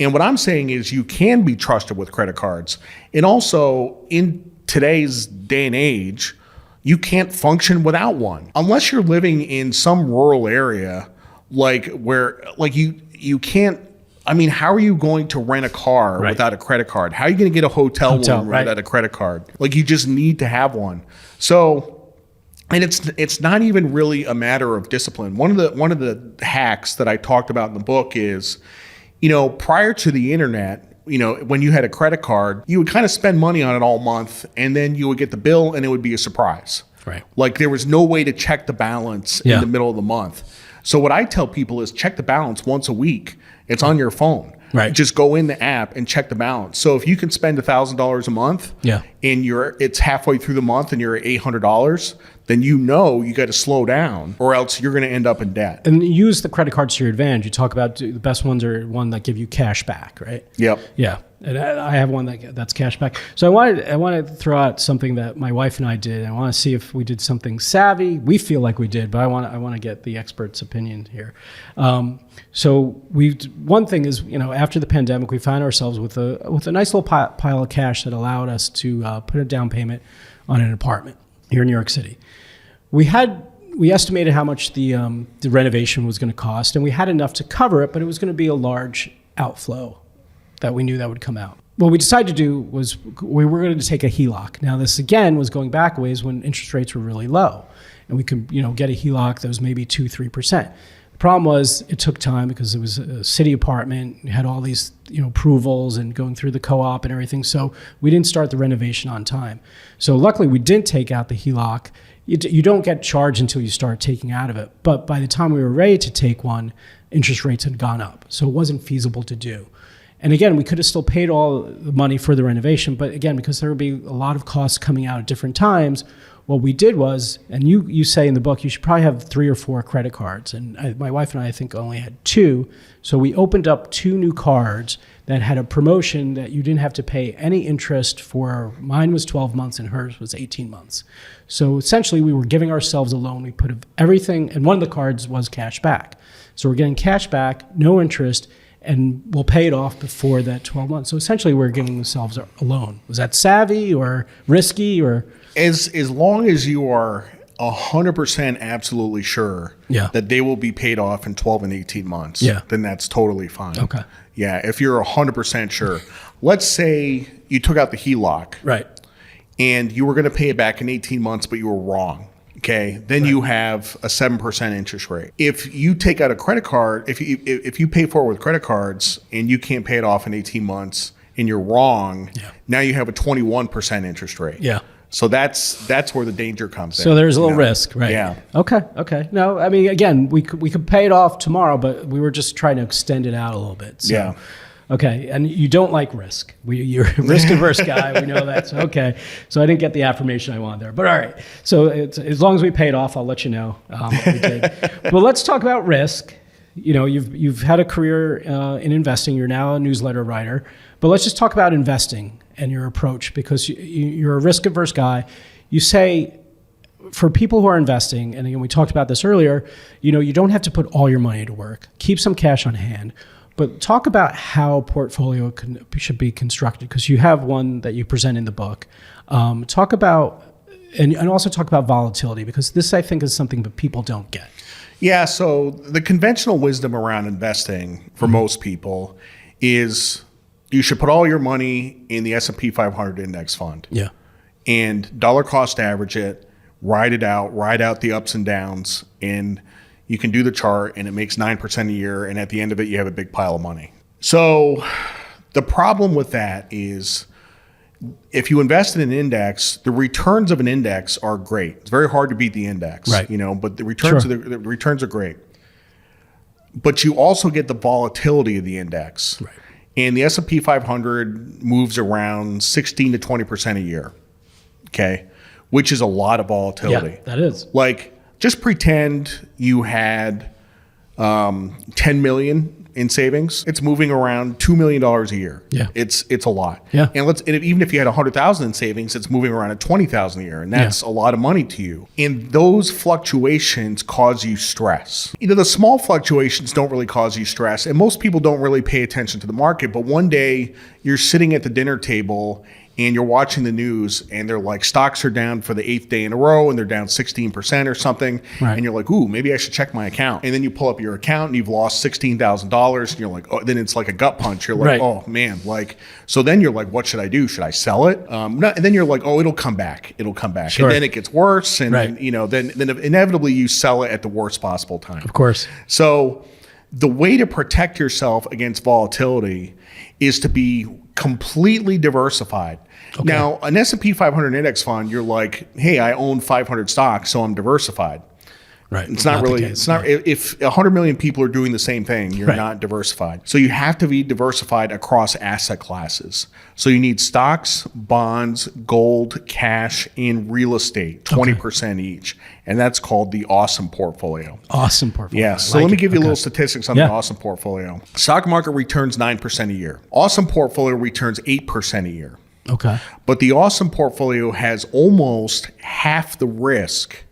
And what I'm saying is you can be trusted with credit cards. And also in today's day and age, you can't function without one. Unless you're living in some rural area, like where like you can't. I mean, how are you going to rent a car without a credit card? How are you going to get a hotel room without a credit card? Like, you just need to have one. So, and it's not even really a matter of discipline. One of the hacks that I talked about in the book is, prior to the internet, when you had a credit card, you would kind of spend money on it all month, and then you would get the bill, and it would be a surprise. Right. Like there was no way to check the balance in the middle of the month. So what I tell people is check the balance once a week. It's on your phone. Right. Just go in the app and check the balance. So if you can spend $1,000 a month, and it's halfway through the month and you're at $800, then you got to slow down, or else you're going to end up in debt. And use the credit cards to your advantage. You talk about the best ones are one that give you cash back, right? Yep. Yeah. And I have one that's cash back. So I wanted to throw out something that my wife and I did. I want to see if we did something savvy. We feel like we did, but I want to get the expert's opinion here. So one thing is, after the pandemic, we found ourselves with a nice little pile of cash that allowed us to put a down payment on an apartment here in New York City. We estimated how much the renovation was going to cost, and we had enough to cover it, but it was going to be a large outflow that we knew that would come out. What we decided to do was we were going to take a HELOC. Now this again was going back ways when interest rates were really low, and we could get a HELOC that was maybe 2-3%. The problem was it took time because it was a city apartment. We had all these approvals and going through the co-op and everything. So we didn't start the renovation on time. So luckily we didn't take out the HELOC. You don't get charged until you start taking out of it. But by the time we were ready to take one, interest rates had gone up. So it wasn't feasible to do. And again, we could have still paid all the money for the renovation. But again, because there would be a lot of costs coming out at different times, what we did was, and you say in the book, you should probably have 3 or 4 credit cards. And my wife and I think only had 2. So we opened up 2 new cards that had a promotion that you didn't have to pay any interest for. Mine was 12 months and hers was 18 months. So essentially we were giving ourselves a loan. We put everything, and one of the cards was cash back. So we're getting cash back, no interest, and we'll pay it off before that 12 months. So essentially we're giving ourselves a loan. Was that savvy or risky or? As long as you are 100% absolutely sure that they will be paid off in 12 and 18 months, then that's totally fine. Okay. Yeah, if you're 100% sure. Let's say you took out the HELOC. Right. And you were going to pay it back in 18 months, but you were wrong. Okay, then you have a 7% interest rate. If you take out a credit card, if you pay for it with credit cards and you can't pay it off in 18 months and you're wrong, now you have a 21% interest rate. Yeah. So that's where the danger comes in. So there's a little risk, right? Yeah. Okay. No, I mean, again, we could pay it off tomorrow, but we were just trying to extend it out a little bit. So. Yeah. Okay, and you don't like risk. You're a risk-averse guy. We know that. So, okay, so I didn't get the affirmation I wanted there. But all right, so as long as we pay it off, I'll let you know what we did. Well, let's talk about risk. You know, you've had a career in investing. You're now a newsletter writer. But let's just talk about investing and your approach, because you're a risk-averse guy. You say, for people who are investing, and again, we talked about this earlier, you know, you don't have to put all your money to work. Keep some cash on hand. But talk about how portfolio should be constructed, because you have one that you present in the book. Talk about, and also talk about volatility, because this, I think, is something that people don't get. Yeah, so the conventional wisdom around investing for most people is you should put all your money in the S&P 500 index fund. Yeah. And dollar cost average it, ride out the ups and downs, and you can do the chart and it makes 9% a year, and at the end of it, you have a big pile of money. So the problem with that is if you invest in an index, the returns of an index are great. It's very hard to beat the index, right? You know, but the returns the returns are great. But you also get the volatility of the index. Right. And the S&P 500 moves around 16 to 20% a year. Okay? Which is a lot of volatility. Yeah, that is. Like, just pretend you had 10 million in savings. It's moving around $2 million a year. Yeah. It's a lot. Yeah. And even if you had 100,000 in savings, it's moving around at 20,000 a year. And that's a lot of money to you. And those fluctuations cause you stress. You know, the small fluctuations don't really cause you stress. And most people don't really pay attention to the market. But one day you're sitting at the dinner table and you're watching the news and they're like, stocks are down for the 8th day in a row and they're down 16% or something. Right. And you're like, ooh, maybe I should check my account. And then you pull up your account and you've lost $16,000 and you're like, oh, then it's like a gut punch. You're like, oh man, like, so then you're like, what should I do? Should I sell it? And then you're like, oh, it'll come back. It'll come back. Sure. And then it gets worse. And then, you know, then inevitably you sell it at the worst possible time. Of course. So the way to protect yourself against volatility is to be completely diversified. Okay. Now, an S&P 500 index fund, you're like, hey, I own 500 stocks, so I'm diversified. Right. It's not really, it's not, if 100 million people are doing the same thing, you're not diversified. So you have to be diversified across asset classes. So you need stocks, bonds, gold, cash, and real estate, 20% each. And that's called the awesome portfolio. Awesome portfolio. Yeah. So let me give you a little statistics on the awesome portfolio. Stock market returns 9% a year. Awesome portfolio returns 8% a year. Okay. But the awesome portfolio has almost half the risk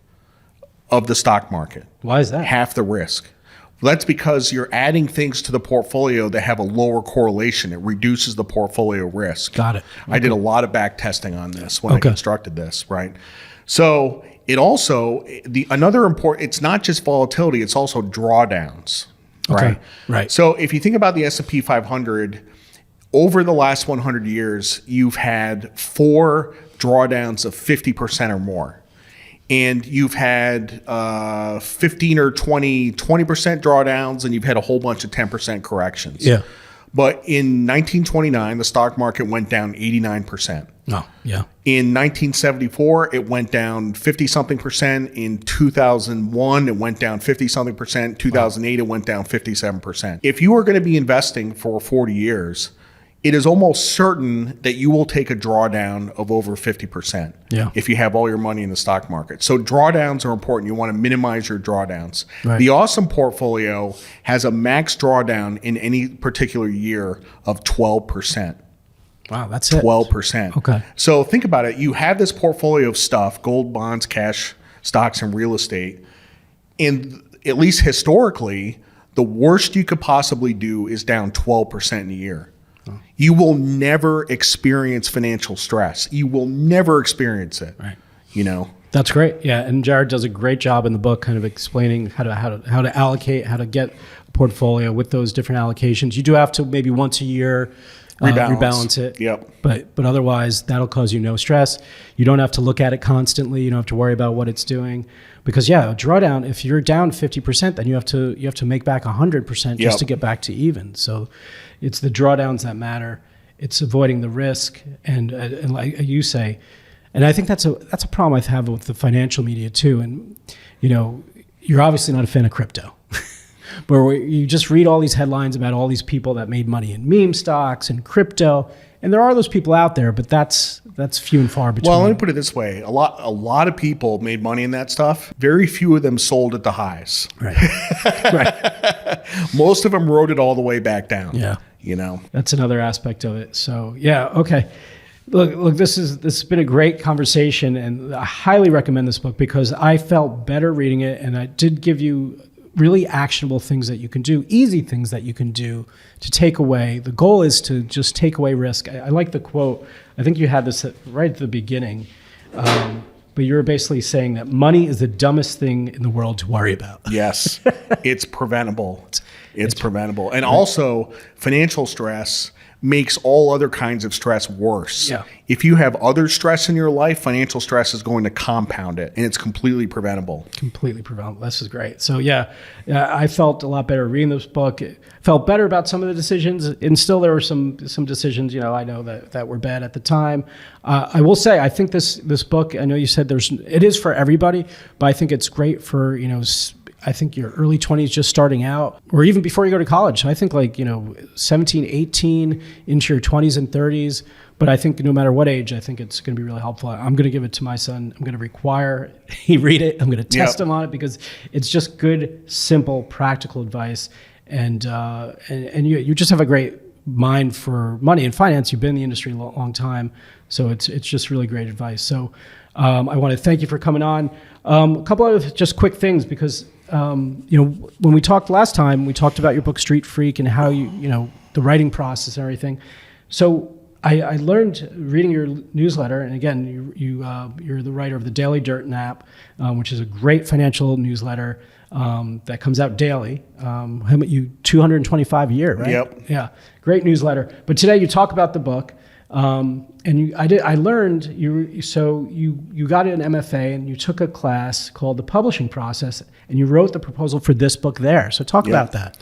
of the stock market. Why is that? Half the risk. Well, that's because you're adding things to the portfolio that have a lower correlation. It reduces the portfolio risk. Got it. Okay. I did a lot of back testing on this when I constructed this, right? So it also, another important, it's not just volatility, it's also drawdowns, right? Okay. Right. So if you think about the S&P 500, over the last 100 years, you've had 4 drawdowns of 50% or more. And you've had 15 or 20% drawdowns, and you've had a whole bunch of 10% corrections. Yeah. But in 1929, the stock market went down 89%. Oh, yeah. In 1974, it went down 50-something%. In 2001, it went down 50-something%. 2008, it went down 57%. If you are going to be investing for 40 years, it is almost certain that you will take a drawdown of over 50% if you have all your money in the stock market. So drawdowns are important. You want to minimize your drawdowns. Right. The awesome portfolio has a max drawdown in any particular year of 12%. Wow, that's it. 12%. Okay. So think about it. You have this portfolio of stuff, gold, bonds, cash, stocks, and real estate. And at least historically, the worst you could possibly do is down 12% in a year. Oh. You will never experience financial stress. You will never experience it. Right. You know? That's great. Yeah. And Jared does a great job in the book kind of explaining how to allocate, how to get a portfolio with those different allocations. You do have to maybe once a year rebalance it. Yep. But otherwise, that'll cause you no stress. You don't have to look at it constantly. You don't have to worry about what it's doing. Because a drawdown, if you're down 50%, then you have to make back 100% just to get back to even. So it's the drawdowns that matter. It's avoiding the risk, and like you say, and I think that's a problem I have with the financial media too. And you're obviously not a fan of crypto. Where you just read all these headlines about all these people that made money in meme stocks and crypto, and there are those people out there, but that's few and far between. Well, let me put it this way: a lot of people made money in that stuff. Very few of them sold at the highs. Right. Right. Most of them rode it all the way back down. Yeah. That's another aspect of it. So okay. Look, this has been a great conversation, and I highly recommend this book because I felt better reading it, and I did give you really actionable things that you can do, easy things that you can do to take away. The goal is to just take away risk. I like the quote. I think you had this right at the beginning, but you were basically saying that money is the dumbest thing in the world to worry about. Yes, it's preventable. It's preventable. And also, financial stress makes all other kinds of stress worse. Yeah. If you have other stress in your life, financial stress is going to compound it, and it's completely preventable. Completely preventable. This is great. So I felt a lot better reading this book. Felt better about some of the decisions, and still there were some decisions, I know that were bad at the time. I will say, I think this book, I know you said it is for everybody, but I think it's great for, I think your early 20s just starting out, or even before you go to college. I think 17, 18 into your 20s and 30s. But I think no matter what age, I think it's going to be really helpful. I'm going to give it to my son. I'm going to require he read it. I'm going to test him on it because it's just good, simple, practical advice. And you just have a great mind for money and finance. You've been in the industry a long time. So it's just really great advice. So I want to thank you for coming on. A couple of just quick things because when we talked last time, we talked about your book Street Freak and how the writing process and everything. So I learned reading your newsletter, and again, you're the writer of the Daily Dirt app, which is a great financial newsletter that comes out daily. 225 a year, right? Yep. Yeah, great newsletter. But today you talk about the book. I learned you got an MFA and you took a class called the publishing process and you wrote the proposal for this book there. So talk about that.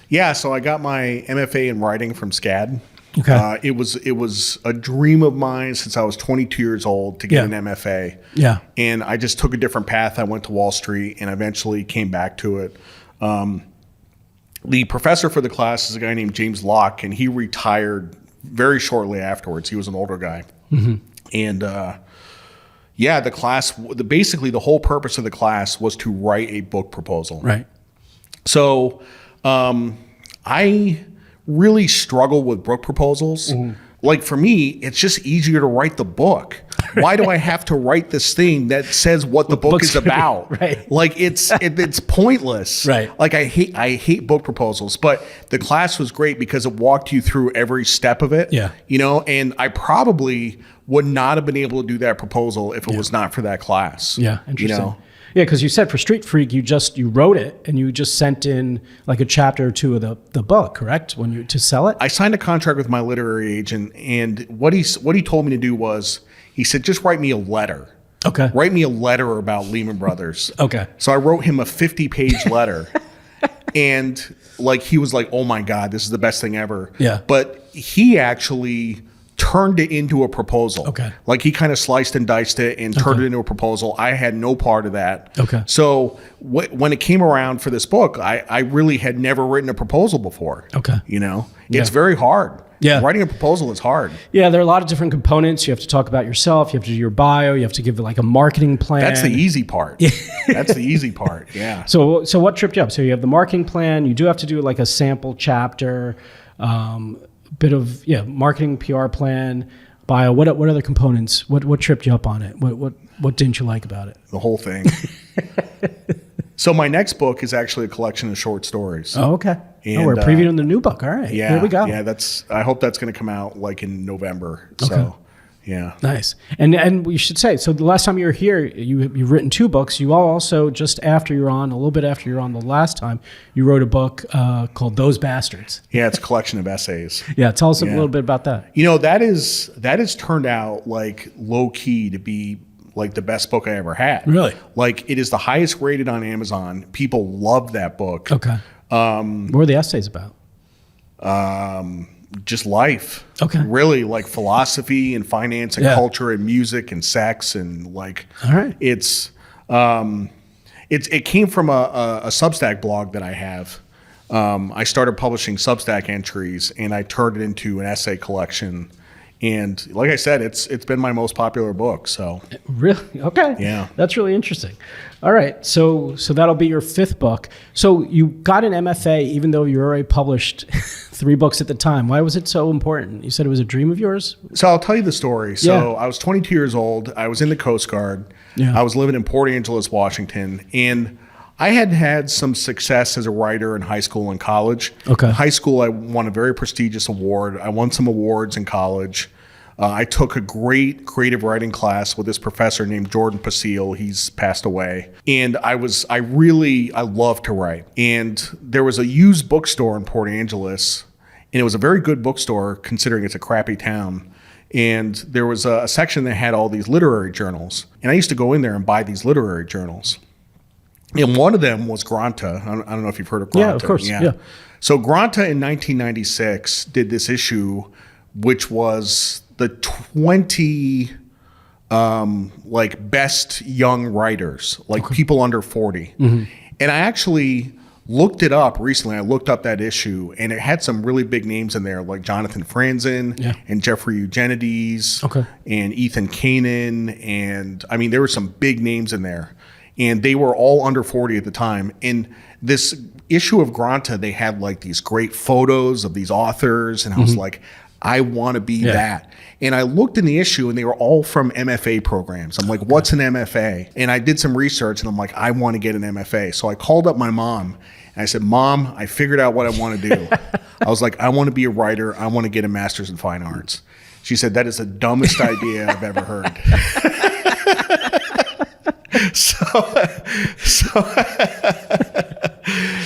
Yeah. So I got my MFA in writing from SCAD. Okay. It was a dream of mine since I was 22 years old to get an MFA. Yeah. And I just took a different path. I went to Wall Street and eventually came back to it. The professor for the class is a guy named James Locke, and he retired very shortly afterwards. He was an older guy. Mm-hmm. And the class, basically the whole purpose of the class was to write a book proposal. Right. So I really struggle with book proposals. Mm-hmm. Like for me, it's just easier to write the book. Why do I have to write this thing that says what the book is about? Right. Like it's pointless. Right. Like I hate book proposals, but the class was great because it walked you through every step of it. Yeah. And I probably would not have been able to do that proposal if it was not for that class. Yeah. Interesting. Yeah, because you said for Street Freak, you wrote it and you just sent in like a chapter or two of the book, correct? To sell it? I signed a contract with my literary agent, and what he told me to do was, he said, just write me a letter. Okay. Write me a letter about Lehman Brothers. Okay. So I wrote him a 50-page letter, and he was like, oh my God, this is the best thing ever. Yeah. But he actually turned it into a proposal. Okay. Like he kind of sliced and diced it and turned it into a proposal. I had no part of that. Okay. So when it came around for this book, I really had never written a proposal before. Okay. It's very hard. Yeah. Writing a proposal is hard. Yeah, there are a lot of different components. You have to talk about yourself. You have to do your bio. You have to give like a marketing plan. That's the easy part. That's the easy part. Yeah. So what tripped you up? So you have the marketing plan. You do have to do like a sample chapter, bit of marketing PR plan, bio. What other components? What tripped you up on it? What didn't you like about it? The whole thing. So my next book is actually a collection of short stories. Oh, okay. And, we're previewing the new book. All right. Yeah. Here we go. Yeah, I hope that's going to come out like in November. Okay. So, yeah. Nice. And we should say, so the last time you were here, you've written 2 books. You also, just after you're on, a little bit after you're on the last time, you wrote a book called Those Bastards. Yeah, it's a collection of essays. Yeah. Tell us a little bit about that. That has turned out like low key to be like the best book I ever had. Really? Like it is the highest rated on Amazon. People love that book. Okay. What are the essays about? Just life. Okay. Really like philosophy and finance and culture and music and sex and like. All right. It came from a Substack blog that I have. I started publishing Substack entries and I turned it into an essay collection. And like I said, it's been my most popular book. So really, okay, yeah, that's really interesting. All right, so that'll be your 5th book. So you got an MFA, even though you already published 3 books at the time. Why was it so important? You said it was a dream of yours. So I'll tell you the story. So I was 22 years old. I was in the Coast Guard. Yeah. I was living in Port Angeles, Washington, and I had some success as a writer in high school and college. Okay. In high school, I won a very prestigious award. I won some awards in college. I took a great creative writing class with this professor named Jordan Pasile. He's passed away. And I loved to write. And there was a used bookstore in Port Angeles, and it was a very good bookstore considering it's a crappy town. And there was a section that had all these literary journals. And I used to go in there and buy these literary journals. And one of them was Granta. I don't know if you've heard of Granta. Yeah, of course. Yeah. So Granta in 1996 did this issue, which was the 20 best young writers, people under 40. Mm-hmm. And I actually looked it up recently. I looked up that issue, and it had some really big names in there, like Jonathan Franzen and Jeffrey Eugenides and Ethan Kanan. And I mean, there were some big names in there. And they were all under 40 at the time. And this issue of Granta, they had like these great photos of these authors. And I was like, I want to be that. And I looked in the issue and they were all from MFA programs. I'm like, what's an MFA? And I did some research and I'm like, I want to get an MFA. So I called up my mom and I said, Mom, I figured out what I want to do. I was like, I want to be a writer. I want to get a master's in fine arts. She said, that is the dumbest idea I've ever heard.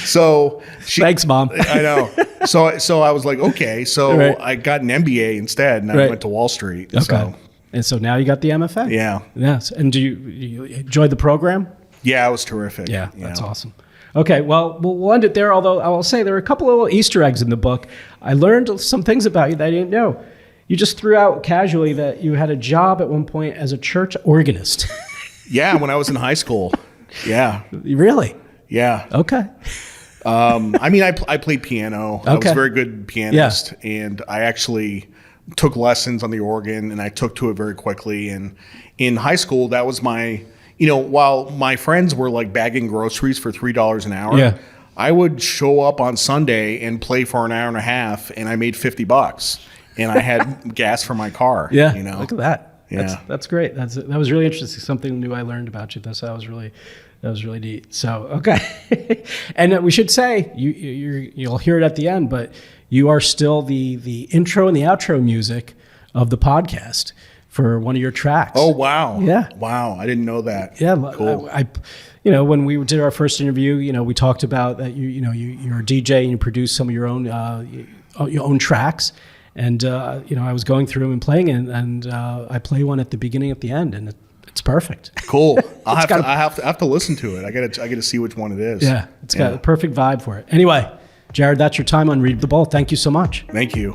So thanks, Mom. I know. So I was like, okay. So I got an MBA instead, and I went to Wall Street. Okay. And so now you got the MFA. Yeah. Yes. And do you enjoy the program? Yeah, it was terrific. Yeah, that's awesome. Okay, well, we'll end it there, although I will say there are a couple of little Easter eggs in the book. I learned some things about you that I didn't know. You just threw out casually that you had a job at one point as a church organist. Yeah, when I was in high school. Yeah. Really? Yeah. Okay. I mean, I played piano. Okay. I was a very good pianist. Yeah. And I actually took lessons on the organ, and I took to it very quickly. And in high school, that was my, while my friends were like bagging groceries for $3 an hour, I would show up on Sunday and play for an hour and a half, and I made $50. And I had gas for my car. Yeah, look at that. Yeah. That's great. That was really interesting. Something new I learned about you. That was really neat. So, okay. And we should say, you'll hear it at the end, but you are still the intro and the outro music of the podcast for one of your tracks. Oh, wow. Yeah. Wow. I didn't know that. Yeah. Cool. I when we did our first interview, we talked about that you're a DJ and you produce some of your own tracks. And, I was going through and playing it, and I play one at the beginning, at the end, and it's perfect. Cool. I have to listen to it. I got to see which one it is. Yeah, it's got a perfect vibe for it. Anyway, Jared, that's your time on Read the Bowl. Thank you so much. Thank you.